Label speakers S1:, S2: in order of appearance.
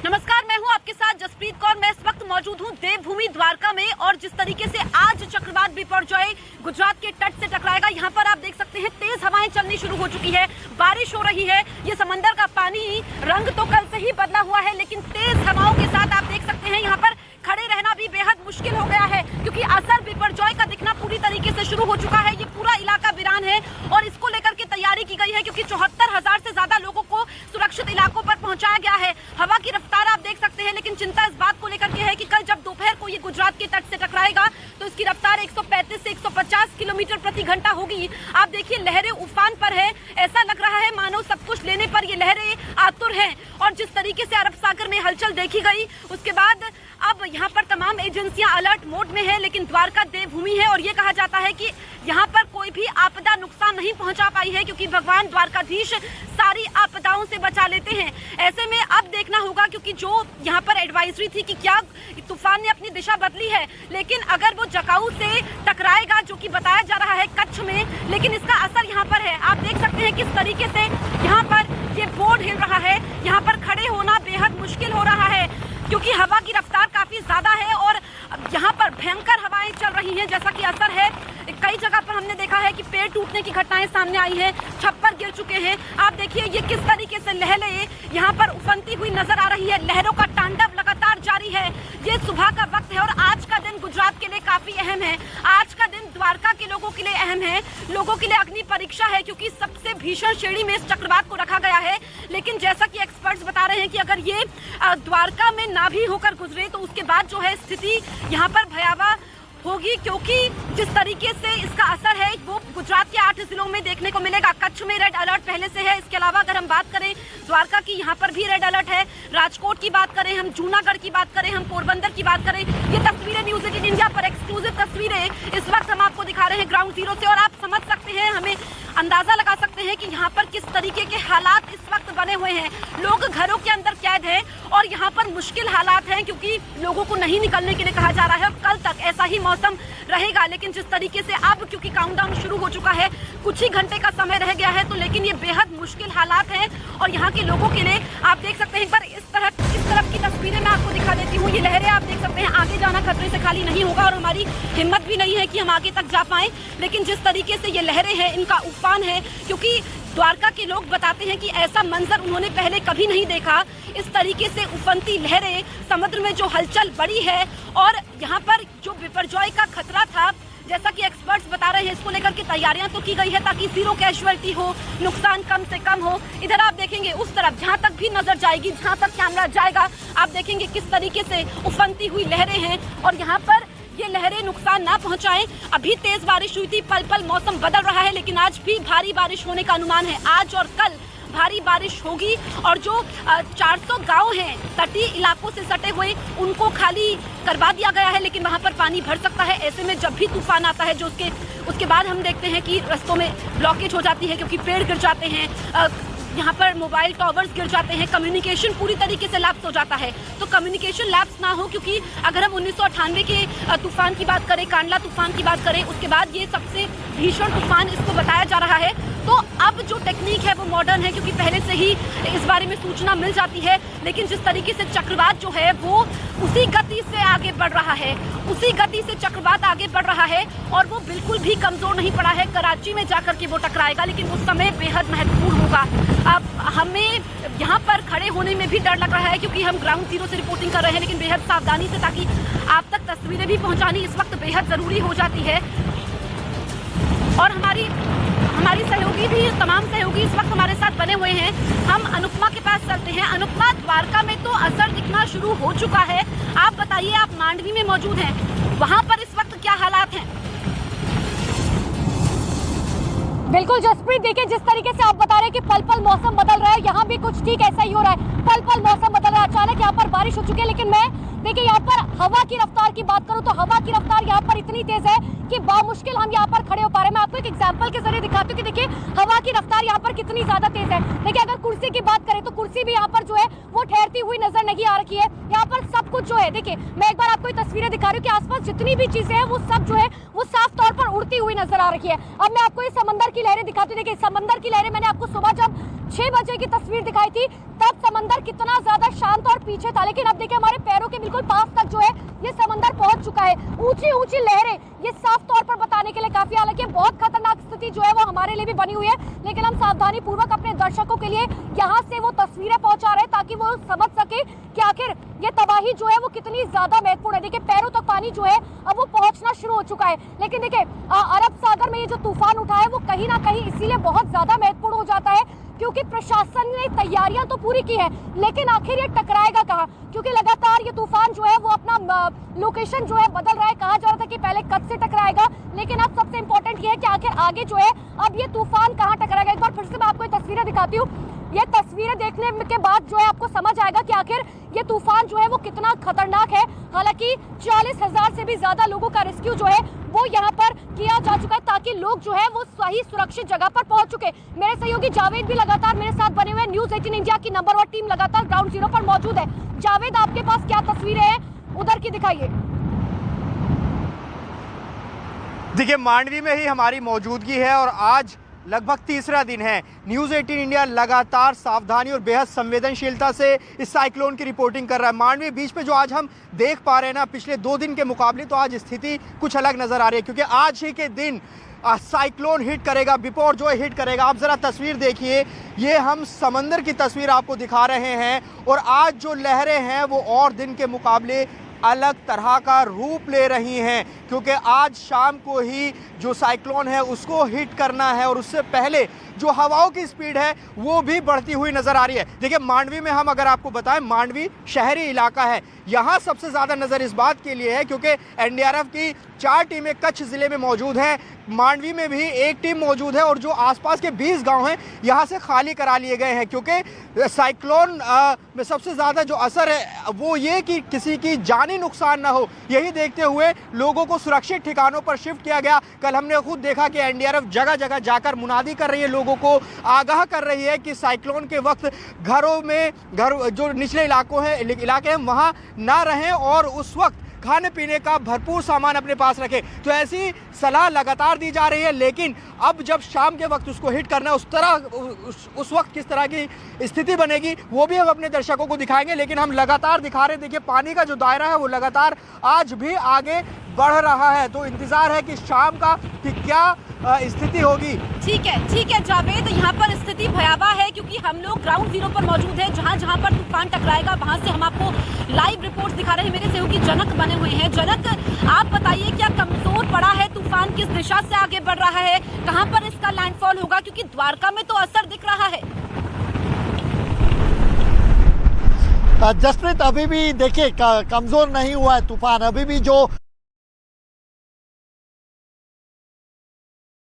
S1: नमस्कार, मैं हूं आपके साथ जसप्रीत कौर। मैं इस वक्त मौजूद हूं देवभूमि द्वारका में और जिस तरीके से आज चक्रवात बिपरजॉय गुजरात के तट से टकराएगा, यहां पर आप देख सकते हैं तेज हवाएं चलनी शुरू हो चुकी है, बारिश हो रही है। ये समंदर का पानी रंग तो कल से ही बदला हुआ है, लेकिन तेज हवाओं के साथ आप देख सकते हैं यहाँ पर खड़े रहना भी बेहद मुश्किल हो गया है, क्योंकि असर बिपरजॉय का दिखना पूरी तरीके से शुरू हो चुका है। ये पूरा इलाका वीरान है और इसको लेकर के तैयारी की गई है, क्योंकि 74,000 से ज्यादा लोगों को सुरक्षित इलाकों पर पहुंचाया गया है। हवा की रफ्तार आप देख सकते हैं, लेकिन चिंता इस बात को लेकर के है कि कल जब दोपहर को ये गुजरात के तट से टकराएगा तो इसकी रफ्तार 135 से 150 किलोमीटर प्रति घंटा होगी। आप देखिए लहरें उफान पर है, ऐसा लग रहा है मानो सब कुछ लेने पर ये लहरें आतुर हैं। और जिस तरीके से अरब सागर में हलचल देखी गई, उसके बाद अब यहाँ पर तमाम एजेंसियां अलर्ट मोड में है, लेकिन द्वारका देवभूमि है और ये कहा जाता है कि यहाँ पर कोई भी आपदा नुकसान नहीं पहुंचा पाई है, क्योंकि भगवान द्वारकाधीश सारी आपदाओं से बचा लेते हैं। ऐसे में अब देखना होगा, क्योंकि जो यहाँ पर एडवाइजरी थी कि क्या तूफान ने अपनी दिशा बदली है, लेकिन अगर वो जकाऊ से टकराएगा, जो कि बताया जा रहा है कच्छ में, लेकिन इसका असर यहाँ पर है। आप देख सकते हैं किस तरीके से यहाँ पर ये बोर्ड हिल रहा है, यहाँ पर खड़े होना बेहद मुश्किल हो रहा है, क्योंकि हवा की रफ्तार काफी ज्यादा है और यहाँ पर भयंकर हवाएं चल रही हैं, जैसा कि असर है। कई जगह पर हमने देखा है कि पेड़ टूटने की घटनाएं सामने आई हैं, छप्पर गिर चुके हैं। आप देखिए ये किस तरीके से लहरें यहाँ पर उफनती हुई नजर आ रही है, लहरों का तांडव लगातार जारी है। ये सुबह का वक्त है और आज का दिन गुजरात के लिए काफी अहम है। आज का दिन द्वारका के लोगों के लिए अहम है, लोगों के लिए अग्नि परीक्षा है, क्योंकि सबसे भीषण श्रेणी में इस चक्रवात को रखा गया है। लेकिन जैसा कि एक्सपर्ट्स बता रहे हैं कि अगर ये द्वारका में ना भी होकर गुजरे तो उसके बाद जो है स्थिति यहाँ पर भयावह होगी, क्योंकि जिस तरीके से इसका असर है वो गुजरात के 8 जिलों में देखने को मिलेगा। कच्छ में रेड अलर्ट पहले से है। इसके अलावा अगर हम बात करें द्वारका की, यहाँ पर भी रेड अलर्ट है। राजकोट की बात करें, हम जूनागढ़ की बात करें, हम पोरबंदर की बात करें, ये तस्वीरें न्यूज 18 इंडिया पर एक्सक्लूसिव तस्वीरें इस वक्त हम आपको दिखा रहे हैं ग्राउंड जीरो से। और आप समझ सकते हैं, हमें अंदाजा लगा सकते हैं कि यहाँ पर किस तरीके के हालात इस वक्त बने हुए हैं। लोग घरों के अंदर कैद हैं और यहाँ पर मुश्किल हालात हैं, क्योंकि लोगों को नहीं निकलने के लिए कहा जा रहा है और कल तक ऐसा ही मौसम रहेगा। लेकिन जिस तरीके से अब क्योंकि काउंटडाउन शुरू हो चुका है, कुछ ही घंटे का समय रह गया है, तो लेकिन ये बेहद मुश्किल हालात हैं और यहाँ के लोगों के लिए आप देख सकते हैं। एक बार इस तरफ की तस्वीरें मैं आपको दिखा देती हूँ। ये लहरें आप देख सकते हैं, आगे जाना खतरे से खाली नहीं होगा और हमारी हिम्मत भी नहीं है कि हम आगे तक जा पाए। लेकिन जिस तरीके से ये लहरें हैं, इनका उफान है, क्योंकि द्वारका के लोग बताते हैं कि ऐसा मंजर उन्होंने पहले कभी नहीं देखा। इस तरीके से उफनती लहरें, समुद्र में जो हलचल बढ़ी है और यहाँ पर जो बिपरजॉय का खतरा था, जैसा कि एक्सपर्ट्स बता रहे हैं, इसको लेकर के तैयारियां तो की गई है ताकि जीरो कैजुअलिटी हो, नुकसान कम से कम हो। इधर आप देखेंगे उस तरफ जहां तक भी नजर जाएगी, जहां तक कैमरा जाएगा, आप देखेंगे किस तरीके से उफनती हुई लहरें हैं और यहाँ पर ये लहरें नुकसान ना पहुंचाएं। अभी तेज बारिश हुई थी, पल पल मौसम बदल रहा है, लेकिन आज भी भारी बारिश होने का अनुमान है। आज और कल भारी बारिश होगी और जो 400 गांव हैं तटीय इलाकों से सटे हुए, उनको खाली करवा दिया गया है, लेकिन वहां पर पानी भर सकता है। ऐसे में जब भी तूफान आता है, जो उसके बाद हम देखते हैं कि रास्तों में ब्लॉकेज हो जाती है, क्योंकि पेड़ गिर जाते हैं, यहाँ पर मोबाइल टावर्स गिर जाते हैं, कम्युनिकेशन पूरी तरीके से लैप्स हो जाता है। तो कम्युनिकेशन लैप्स ना हो, क्योंकि अगर हम 1998 के तूफान की बात करें, कांडला तूफान की बात करें, उसके बाद ये सबसे भीषण तूफान इसको बताया जा रहा है। तो अब जो टेक्निक है वो मॉडर्न है, क्योंकि पहले से ही इस बारे में सूचना मिल जाती है। लेकिन जिस तरीके से चक्रवात जो है वो उसी गति से आगे बढ़ रहा है, उसी गति से चक्रवात आगे बढ़ रहा है और वो बिल्कुल भी कमजोर नहीं पड़ा है। कराची में जाकर के वो टकराएगा, लेकिन उस समय बेहद महत्वपूर्ण होगा। अब हमें यहाँ पर खड़े होने में भी डर लग रहा है, क्योंकि हम ग्राउंड जीरो से रिपोर्टिंग कर रहे हैं, लेकिन बेहद सावधानी से, ताकि आप तक तस्वीरें भी पहुँचानी इस वक्त बेहद जरूरी हो जाती है। और हमारी सहयोगी भी, तमाम सहयोगी इस वक्त हमारे साथ बने हुए हैं। हम अनुपमा के पास चलते हैं। अनुपमा, द्वारका में तो असर दिखना शुरू हो चुका है, आप बताइए, आप मांडवी में मौजूद हैं, वहां पर इस वक्त क्या हालात हैं?
S2: बिल्कुल जसप्रीत, देखिए जिस तरीके से आप बता रहे हैं कि पल पल मौसम बदल रहा है, यहाँ भी कुछ ठीक ऐसा ही हो रहा है। पल पल मौसम बदल रहा है, अचानक यहाँ पर बारिश हो चुकी है। लेकिन मैं देखिए यहाँ पर हवा की रफ्तार की बात करूँ तो हवा की रफ्तार यहाँ पर इतनी तेज है कि बामुश्किल हम यहाँ पर खड़े हो पा रहे हैं। मैं आपको एक एग्जांपल के जरिए दिखाती हूँ कि देखिए हवा की रफ्तार यहाँ पर कितनी ज्यादा तेज है। देखिए अगर कुर्सी की बात करें तो कुर्सी भी यहाँ पर जो है वो ठहरती हुई नजर नहीं आ रही है। यहाँ पर सब कुछ जो है, देखिए मैं एक बार आपको ये तस्वीरें दिखा रही हूँ कि आसपास जितनी भी चीजें हैं वो सब जो है वो साफ तौर पर उड़ती हुई नजर आ रही है। अब मैं आपको ये समंदर की लहरें दिखाती हूँ। देखिए समंदर की लहरें मैंने आपको सुबह जब 6 बजे की तस्वीर दिखाई थी तब समंदर कितना ज्यादा शांत और पीछे था, लेकिन अब देखिए हमारे पैरों के बिल्कुल पास तक जो है ये समंदर पहुंच चुका है। ऊंची ऊंची लहरें, ये साफ तौर पर बताने के लिए काफी, हालांकि बहुत खतरनाक स्थिति जो है वो हमारे लिए भी बनी हुई है, लेकिन हम सावधानी पूर्वक अपने दर्शकों के लिए यहाँ से वो तस्वीरें पहुंचा रहे हैं ताकि वो समझ सके कि आखिर ये तबाही जो है वो कितनी ज्यादा महत्वपूर्ण है। देखिए पैरों तक पानी जो है अब वो पहुंचना शुरू हो चुका है, लेकिन देखिए अरब सागर में ये जो तूफान उठा है वो कहीं ना कहीं इसीलिए बहुत ज्यादा महत्वपूर्ण हो जाता है क्योंकि प्रशासन ने तैयारियां तो पूरी की है, लेकिन आखिर ये टकराएगा कहाँ, क्योंकि लगातार ये तूफान जो है वो अपना लोकेशन जो है बदल रहा है। कहा जा रहा था कि पहले कच्छ से टकराएगा, लेकिन अब सबसे इंपॉर्टेंट ये है कि आखिर आगे जो है अब ये तूफान कहाँ टकराएगा। एक बार फिर से मैं आपको ये तस्वीरें दिखाती हूँ। ये तस्वीरें देखने के बाद जो है आपको समझ आएगा कि आखिर ये तूफान जो है वो कितना खतरनाक है। हालांकि 40,000 से भी ज्यादा लोगों का रेस्क्यू जो है वो यहाँ पर किया जा चुका है ताकि लोग जो है वो सही सुरक्षित जगह पर पहुंच चुके। मेरे सहयोगी जावेद भी लगातार मेरे साथ बने हुए, न्यूज़ 18 इंडिया की नंबर 1 टीम लगातार ग्राउंड जीरो पर मौजूद है। जावेद, आपके पास क्या तस्वीरें हैं उधर की, दिखाइए।
S3: देखिए मांडवी में ही हमारी मौजूदगी है और आज लगभग तीसरा दिन है। न्यूज़ 18 इंडिया लगातार सावधानी और बेहद संवेदनशीलता से इस साइक्लोन की रिपोर्टिंग कर रहा है। मांडवी बीच पे जो आज हम देख पा रहे हैं ना, पिछले 2 दिन के मुकाबले तो आज स्थिति कुछ अलग नजर आ रही है क्योंकि आज ही के दिन साइक्लोन हिट करेगा, बिपोर जो हिट करेगा। आप जरा तस्वीर देखिए, ये हम समंदर की तस्वीर आपको दिखा रहे हैं और आज जो लहरें हैं वो और दिन के मुकाबले अलग तरह का रूप ले रही हैं क्योंकि आज शाम को ही जो साइक्लोन है उसको हिट करना है और उससे पहले जो हवाओं की स्पीड है वो भी बढ़ती हुई नजर आ रही है। देखिए मांडवी में हम अगर आपको बताएं, मांडवी शहरी इलाका है, यहाँ सबसे ज़्यादा नज़र इस बात के लिए है क्योंकि एनडीआरएफ की 4 टीमें कच्छ ज़िले में मौजूद हैं, मांडवी में भी 1 टीम मौजूद है और जो आसपास के 20 गांव हैं यहाँ से खाली करा लिए गए हैं क्योंकि साइक्लोन में सबसे ज़्यादा जो असर है वो ये कि किसी की जानी नुकसान ना हो, यही देखते हुए लोगों को सुरक्षित ठिकानों पर शिफ्ट किया गया। कल हमने खुद देखा कि एनडीआरएफ जगह जगह जाकर मुनादी कर रही है, लोगों को आगाह कर रही है कि साइक्लोन के वक्त घर जो निचले इलाके हैं वहाँ ना रहें और उस वक्त खाने पीने का भरपूर सामान अपने पास रखें। तो ऐसी सलाह लगातार दी जा रही है, लेकिन अब जब शाम के वक्त उसको हिट करना है उस वक्त किस तरह की स्थिति बनेगी वो भी हम अपने दर्शकों को दिखाएंगे, लेकिन हम लगातार दिखा रहे हैं। देखिए पानी का जो दायरा है वो लगातार आज भी आगे बढ़ रहा है, तो इंतजार है कि शाम का कि क्या स्थिति होगी।
S1: ठीक है जावेद, यहाँ पर स्थिति भयावह है क्योंकि हम लोग ग्राउंड जीरो पर मौजूद हैं, जहाँ पर तूफान टकराएगा वहां से हम आपको लाइव रिपोर्ट्स दिखा रहे हैं। मेरे सहयोगी जनक बने हुए हैं। जनक, आप बताइए क्या कमजोर पड़ा है तूफान, किस दिशा से आगे बढ़ रहा है, कहाँ पर इसका लैंडफॉल होगा, क्योंकि द्वारका में तो असर दिख रहा है।
S4: जसप्रीत, अभी भी देखिए कमजोर नहीं हुआ है तूफान, अभी भी जो